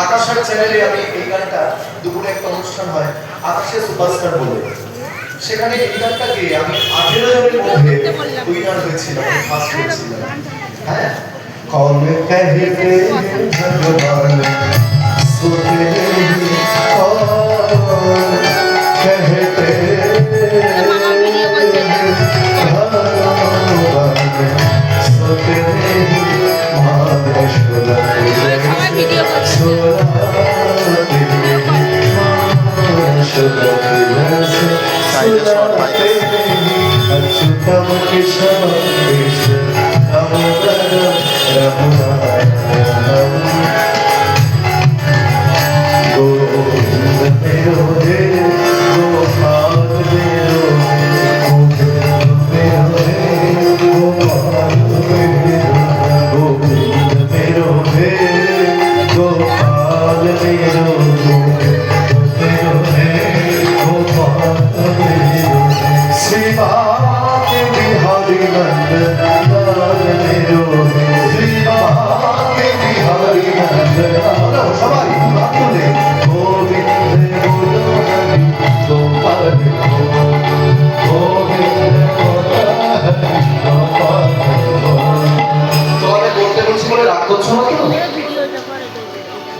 আকাশের চ্যানেলে আমি এই গানটা দুপুরে একটা অনুষ্ঠান হয় আকাশের সুপারস্টার বলে, সেখানে এই গানটা গিয়ে আমি 18 জনের মধ্যে উইনার হয়েছিলাম, ফার্স্ট হয়েছিলাম। হ্যাঁ, কौन कहते भगवान सुने कौन कहते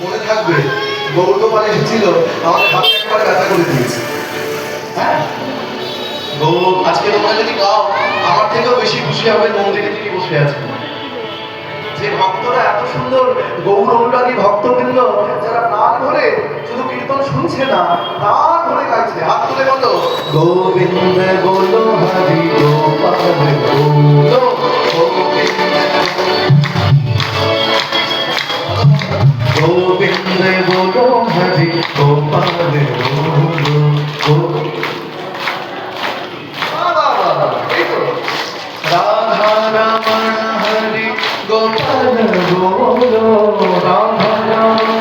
মনে থাকবে গৌরগোপাল এসেছিল আমাদের হাতে একবার ব্যথা করে দিয়েছে। হ্যাঁ, আজকে তোমরা যদি গাও আমার থেকেও বেশি খুশি হবে মন্দিরে যিনি বসে আছেন, যে ভক্তরা এত সুন্দর গৌর অনুরাগী ভক্তবৃন্দ যারা প্রাণ ধরে শুধু কীর্তন শুনছে না, প্রাণ ধরে গাইছে। হাত তুলে বলো গোবিন্দ গোলো হরি গোপাল গোলো গোবিন্দ গোলো হরি গোপাল গোলো। রাধা রমণ হরি গোপাল গোলো, রাধা রমণ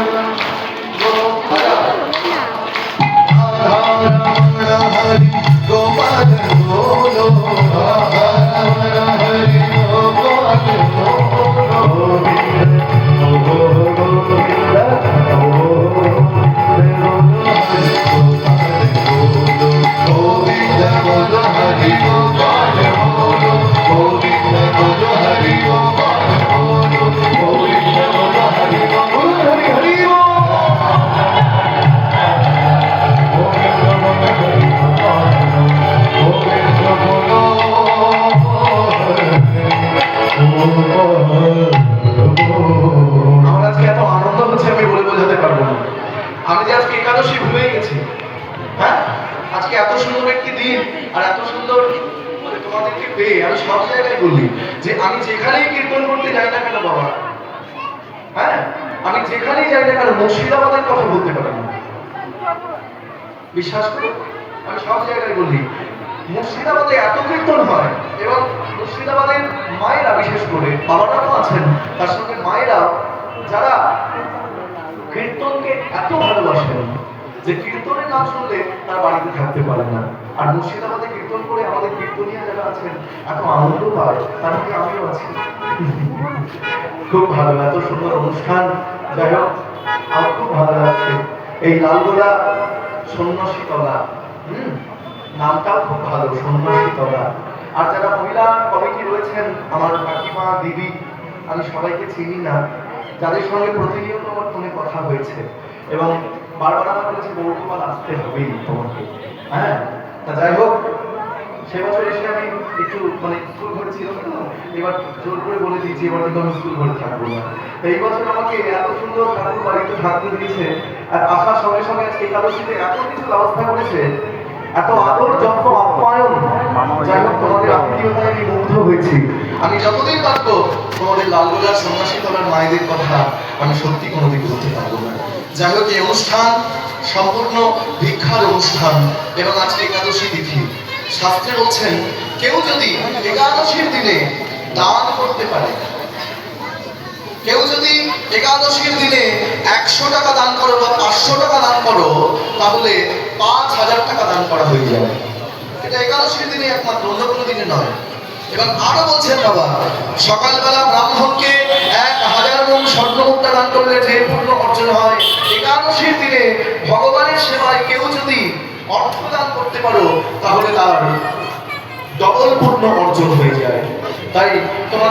হরি গোপাল গোলো, রাধা রমণ হরি গোপাল গোলো। আজকে এত সুন্দর একটি দিন আর এত সুন্দর তোমাদেরকে পেয়ে আমি সব জায়গায় বলি যে আমি যেখানেই কীর্তন করতে যাই না কেন বাবা, হ্যাঁ আমি যেখানেই যাই না কেন মুর্শিদাবাদের কথা বলতে পারি না। বিশ্বাস করো আমি সব জায়গায় বলি মুর্শিদাবাদে এত কীর্তন হয় এবং মুর্শিদাবাদের মায়েরা বিশেষ করে বাবারা তো আছেন তার সঙ্গে মায়েরা যারা কীর্তনকে এত ভালোবাসেন যে কীর্তনের নাম শুনলে তার বাড়িতে থাকতে পারে না। আর মুর্শিদাবাদে কীর্তন করে আমাদের কীর্তনীয় যারা আছেন এত আনন্দ পায়, তার মধ্যে আমিও আছি। খুব ভালো, এত সুন্দর অনুষ্ঠান। যাই হোক, আমার খুব ভালো লাগছে। এই লালগোলা সন্ন্যাসীতলা, নামটাও খুব ভালো, সন্ন্যাসীতলা। আর যারা মহিলা কমিটি রয়েছেন, আমার কাকিমা, দিদি, আমি সবাইকে চিনি না, যাদের সঙ্গে প্রতিনিয়ত আমার ফোনে কথা হয়েছে এবং বারবার আমার বলেছে গৌরপাল আসতে হবেই তোমাকে। হ্যাঁ, তা যাই হোক, সে বছর এসে আমি একটু স্কুল ঘরে ছিল তো, এবার জোর করে বলে দিয়েছি এবার কিন্তু আমি স্কুল ঘরে থাকবো না। এই বছর আমাকে এত সুন্দর ঠাকুর বাড়িতে থাকতে দিয়েছে, আর আসার সঙ্গে সঙ্গে আজকে একাদশীতে এত কিছু ব্যবস্থা করেছে, এত আদর যত্ন আপ্যায়ন। যাই হোক, তোমাদের আত্মীয়তায় আমি মুগ্ধ হয়েছি। আমি যতদিন পারবো তোমাদের লালগোলার সন্ন্যাসীতলার মায়েদের কথা আমি সত্যি কোনোদিন বলতে পারবো না। যাই হোক, এই অনুষ্ঠান সম্পূর্ণ ভিক্ষার অনুষ্ঠান এবং আজকে একাদশী তিথি। শাস্ত্রে বলছেন কেউ যদি একাদশীর দিনে দান করতে পারে, কেউ যদি একাদশীর দিনে 100 টাকা দান করো বা 500 টাকা দান করো, তাহলে 5000 টাকা দান করা হয়ে যাবে। এটা একাদশীর দিনে একমাত্র, অন্য কোনো দিনে নয়। এবং আরো বলছেন বাবা, সকালবেলা ব্রাহ্মণকে 1000 মণ স্বর্ণ মুদ্রা দান করলে যে পুণ্য অর্জন হয়, একাদশীর দিনে ভগবানের সেবায় কেউ যদি অর্থ দান করতে পারো, তাহলে তার ডবল পুণ্য অর্জন হয়ে যায়। তাই তোমার